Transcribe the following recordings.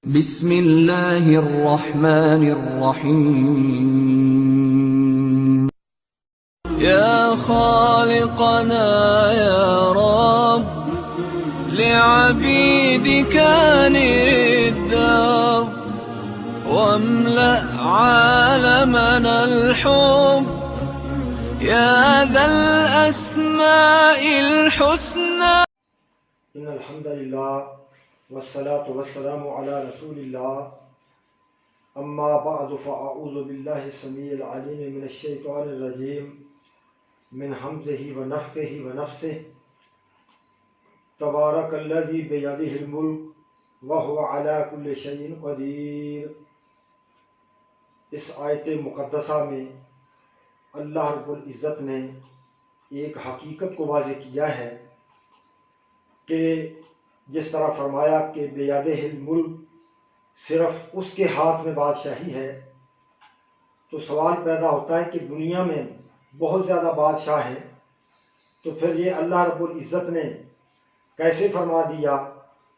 بسم اللہ الرحمن الرحیم یا خالقنا یا رب لعبيدك الدار واملأ عالمنا الحب يا ذا الأسماء الحسنى. ان الحمد للہ والصلاة والسلام علی رسول اللہ اما بعد فاعوذ باللہ السمیع العلیم من الشیطان الرجیم من حمزہ ونفخہ ونفثہ تبارک الذی بیدہ الملک وہو علی کل شیء قدیر. اس آیت مقدسہ میں اللہ رب العزت نے ایک حقیقت کو واضح کیا ہے کہ جس طرح فرمایا کہ بیدہ الملک صرف اس کے ہاتھ میں بادشاہی ہے، تو سوال پیدا ہوتا ہے کہ دنیا میں بہت زیادہ بادشاہ ہیں، تو پھر یہ اللہ رب العزت نے کیسے فرما دیا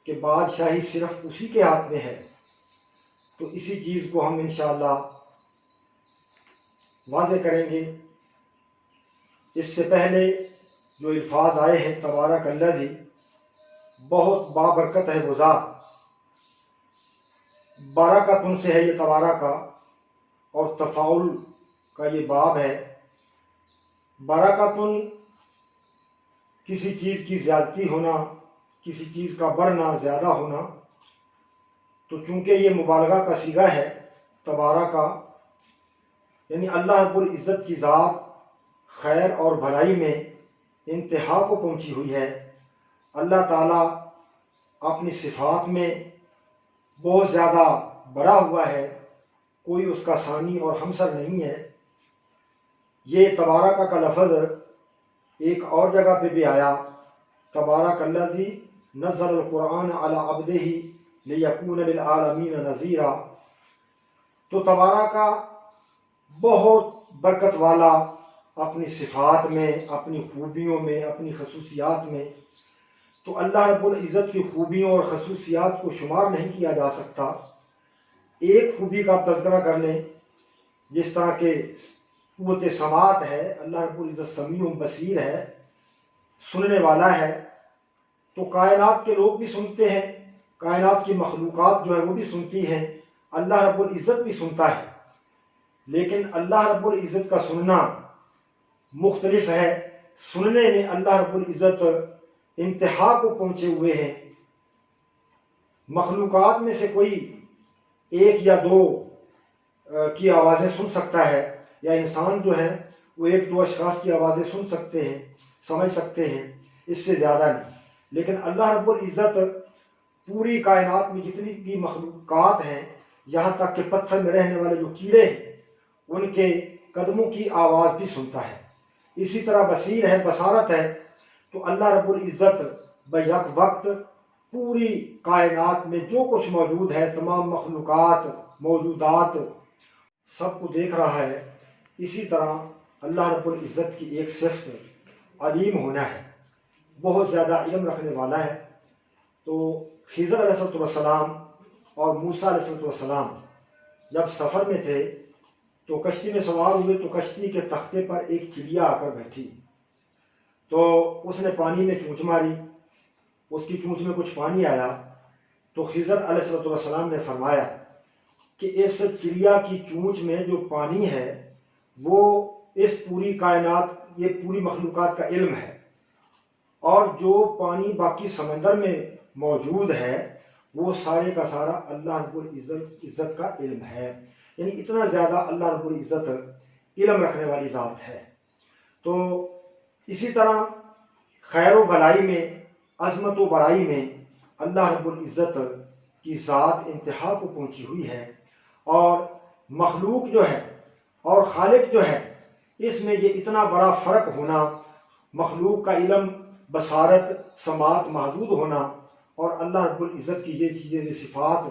کہ بادشاہی صرف اسی کے ہاتھ میں ہے؟ تو اسی چیز کو ہم انشاءاللہ واضح کریں گے. اس سے پہلے جو الفاظ آئے ہیں تبارک الذی، بہت بابرکت ہے وہ ذات، برکتن سے ہے یہ تبارکہ اور تفاعل کا یہ باب ہے. برکتن کسی چیز کی زیادتی ہونا، کسی چیز کا بڑھنا، زیادہ ہونا، تو چونکہ یہ مبالغہ کا صیغہ ہے تبارکہ، یعنی اللہ رب العزت کی ذات خیر اور بھلائی میں انتہا کو پہنچی ہوئی ہے. اللہ تعالیٰ اپنی صفات میں بہت زیادہ بڑا ہوا ہے، کوئی اس کا ثانی اور ہمسر نہیں ہے. یہ تبارکہ کا لفظ ایک اور جگہ پہ بھی آیا، تبارک الذی نزل القرآن علی عبدہ لیکون للعالمین نذیرا. تو تبارکہ بہت برکت والا اپنی صفات میں، اپنی خوبیوں میں، اپنی خصوصیات میں. تو اللہ رب العزت کی خوبیوں اور خصوصیات کو شمار نہیں کیا جا سکتا. ایک خوبی کا تذکرہ کر لیں، جس طرح کہ قوت سماعت ہے، اللہ رب العزت سمیع بصیر ہے، سننے والا ہے. تو کائنات کے لوگ بھی سنتے ہیں، کائنات کی مخلوقات جو ہیں وہ بھی سنتی ہیں، اللہ رب العزت بھی سنتا ہے. لیکن اللہ رب العزت کا سننا مختلف ہے. سننے میں اللہ رب العزت انتہا کو پہنچے ہوئے ہیں. مخلوقات میں سے کوئی ایک یا دو کی آوازیں سن سکتا ہے، یا انسان جو ہے وہ ایک دو اشخاص کی آوازیں سن سکتے ہیں، سمجھ سکتے ہیں، اس سے زیادہ نہیں. لیکن اللہ رب العزت پوری کائنات میں جتنی بھی مخلوقات ہیں، یہاں تک کہ پتھر میں رہنے والے جو کیڑے ہیں، ان کے قدموں کی آواز بھی سنتا ہے. اسی طرح بصیر ہے، بصارت ہے. تو اللہ رب العزت بیک وقت پوری کائنات میں جو کچھ موجود ہے، تمام مخلوقات، موجودات، سب کو دیکھ رہا ہے. اسی طرح اللہ رب العزت کی ایک صفت علیم ہونا ہے، بہت زیادہ علم رکھنے والا ہے. تو خضر علیہ السلام اور موسیٰ علیہ السلام جب سفر میں تھے تو کشتی میں سوار ہوئے، تو کشتی کے تختے پر ایک چڑیا آ کر بیٹھی. تو اس نے پانی میں چونچ ماری، اس کی چونچ میں کچھ پانی آیا. تو خضر علیہ السلام نے فرمایا کہ اس چڑیا کی چونچ میں جو پانی ہے وہ اس پوری کائنات، یہ پوری مخلوقات کا علم ہے، اور جو پانی باقی سمندر میں موجود ہے وہ سارے کا سارا اللہ رب العزت کا علم ہے. یعنی اتنا زیادہ اللہ رب العزت علم رکھنے والی ذات ہے. تو اسی طرح خیر و بلائی میں، عظمت و بڑائی میں اللہ رب العزت کی ذات انتہا کو پہنچی ہوئی ہے. اور مخلوق جو ہے اور خالق جو ہے، اس میں یہ اتنا بڑا فرق ہونا، مخلوق کا علم، بصارت، سماعت محدود ہونا، اور اللہ رب العزت کی یہ چیزیں، یہ صفات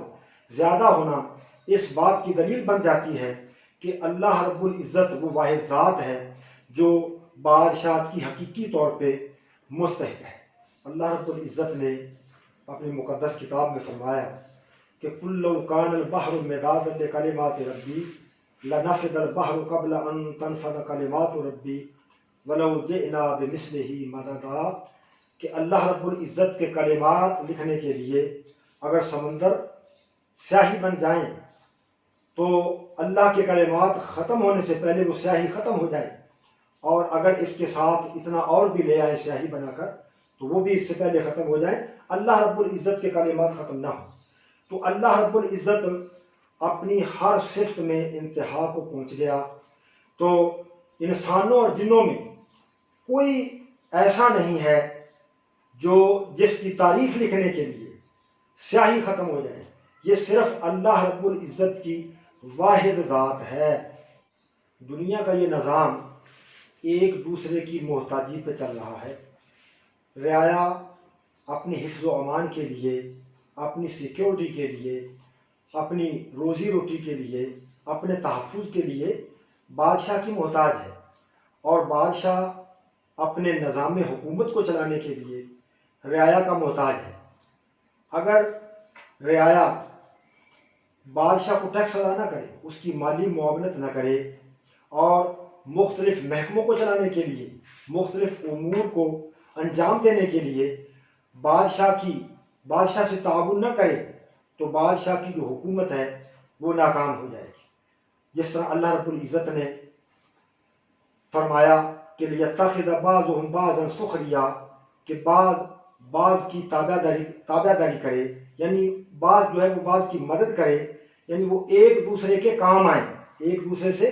زیادہ ہونا، اس بات کی دلیل بن جاتی ہے کہ اللہ رب العزت وہ واحد ذات ہے جو بادشاہت کی حقیقی طور پہ مستحق ہے. اللہ رب العزت نے اپنی مقدس کتاب میں فرمایا کہ قل لو کان البحر مدادا لکلمات ربی لنفد البحر قبل ان تنفد کلمات ربی ولو جئنا بمثلہ مددا، کہ اللہ رب العزت کے کلمات لکھنے کے لیے اگر سمندر سیاہی بن جائیں تو اللہ کے کلمات ختم ہونے سے پہلے وہ سیاہی ختم ہو جائے، اور اگر اس کے ساتھ اتنا اور بھی لے آئے سیاہی بنا کر تو وہ بھی اس سے پہلے ختم ہو جائیں، اللہ رب العزت کے کلمات ختم نہ ہوں۔ تو اللہ رب العزت اپنی ہر صفت میں انتہا کو پہنچ گیا، تو انسانوں اور جنوں میں کوئی ایسا نہیں ہے جس کی تعریف لکھنے کے لیے سیاہی ختم ہو جائے، یہ صرف اللہ رب العزت کی واحد ذات ہے۔ دنیا کا یہ نظام ایک دوسرے کی محتاجی پہ چل رہا ہے، رعایا اپنی حفظ و امان کے لیے، اپنی سیکیورٹی کے لیے، اپنی روزی روٹی کے لیے، اپنے تحفظ کے لیے بادشاہ کی محتاج ہے، اور بادشاہ اپنے نظام حکومت کو چلانے کے لیے رعایا کا محتاج ہے۔ اگر رعایا بادشاہ کو ٹیکس ادا نہ کرے، اس کی مالی معاونت نہ کرے، اور مختلف محکموں کو چلانے کے لیے، مختلف امور کو انجام دینے کے لیے بادشاہ سے تعاون نہ کرے، تو بادشاہ کی جو حکومت ہے وہ ناکام ہو جائے گی۔ جس طرح اللہ رب العزت نے فرمایا کہ لِيَتَّخِذَ بَعْضُهُمْ بَعْضًا سُخْرِيًّا، کہ بعض کی تابعداری کرے، یعنی بعض جو ہے وہ بعض کی مدد کرے، یعنی وہ ایک دوسرے کے کام آئیں، ایک دوسرے سے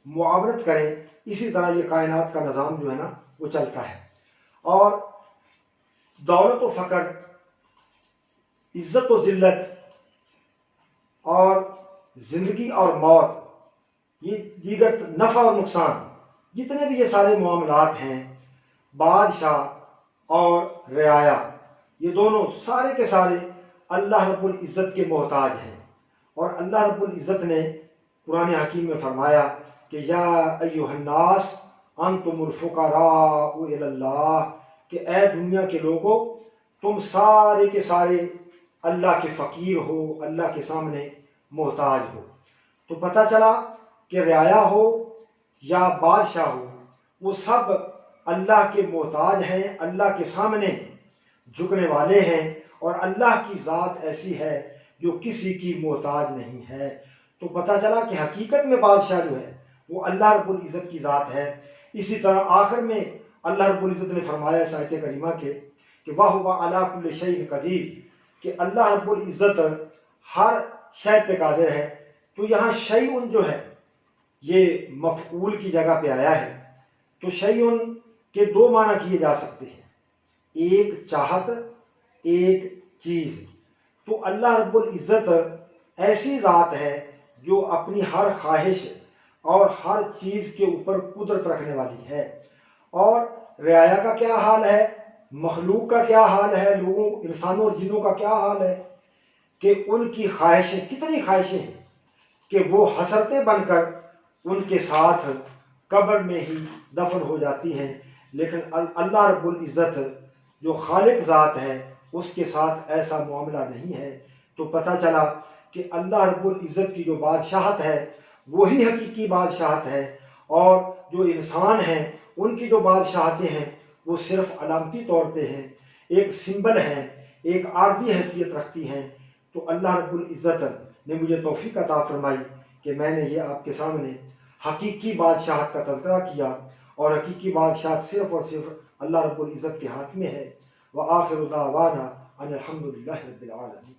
معاونت کریں۔ اسی طرح یہ کائنات کا نظام جو ہے نا وہ چلتا ہے، اور دولت و فقر، عزت و ذلت، اور زندگی اور موت، یہ دیگر نفع اور نقصان، جتنے بھی یہ سارے معاملات ہیں، بادشاہ اور رعایا یہ دونوں سارے کے سارے اللہ رب العزت کے محتاج ہیں۔ اور اللہ رب العزت نے قرآن حکیم میں فرمایا کہ یا ایھا الناس انتم الفقراء الی اللہ، کہ اے دنیا کے لوگوں تم سارے کے سارے اللہ کے فقیر ہو، اللہ کے سامنے محتاج ہو۔ تو پتہ چلا کہ رعایا ہو یا بادشاہ ہو، وہ سب اللہ کے محتاج ہیں، اللہ کے سامنے جھکنے والے ہیں، اور اللہ کی ذات ایسی ہے جو کسی کی محتاج نہیں ہے۔ تو پتہ چلا کہ حقیقت میں بادشاہ جو ہے وہ اللہ رب العزت کی ذات ہے۔ اسی طرح آخر میں اللہ رب العزت نے فرمایا اس آیت کریمہ کے کہ وَهُوَ عَلَىٰ كُلِّ شَيْءٍ قَدِيرٌ، کہ اللہ رب العزت ہر شے پہ قادر ہے۔ تو یہاں شیء جو ہے یہ مفعول کی جگہ پہ آیا ہے، تو شیء کے دو معنی کیے جا سکتے ہیں، ایک چاہت، ایک چیز۔ تو اللہ رب العزت ایسی ذات ہے جو اپنی ہر خواہش اور ہر چیز کے اوپر قدرت رکھنے والی ہے۔ اور رعایا کا کیا حال ہے، مخلوق کا کیا حال ہے، لوگوں، انسانوں اور جنوں کا کیا حال ہے، کہ ان کی خواہشیں، کتنی خواہشیں ہیں کہ وہ حسرتیں بن کر ان کے ساتھ قبر میں ہی دفن ہو جاتی ہیں، لیکن اللہ رب العزت جو خالق ذات ہے اس کے ساتھ ایسا معاملہ نہیں ہے۔ تو پتہ چلا کہ اللہ رب العزت کی جو بادشاہت ہے وہی حقیقی بادشاہت ہے، اور جو انسان ہیں ان کی جو بادشاہتیں ہیں وہ صرف علامتی طور پہ ہیں، ایک سمبل ہیں، ایک عارضی حیثیت رکھتی ہیں۔ تو اللہ رب العزت نے مجھے توفیق عطا فرمائی کہ میں نے یہ آپ کے سامنے حقیقی بادشاہت کا تذکرہ کیا، اور حقیقی بادشاہت صرف اور صرف اللہ رب العزت کے ہاتھ میں ہے۔ وآخر دعوانا ان الحمد للہ رب العالمین۔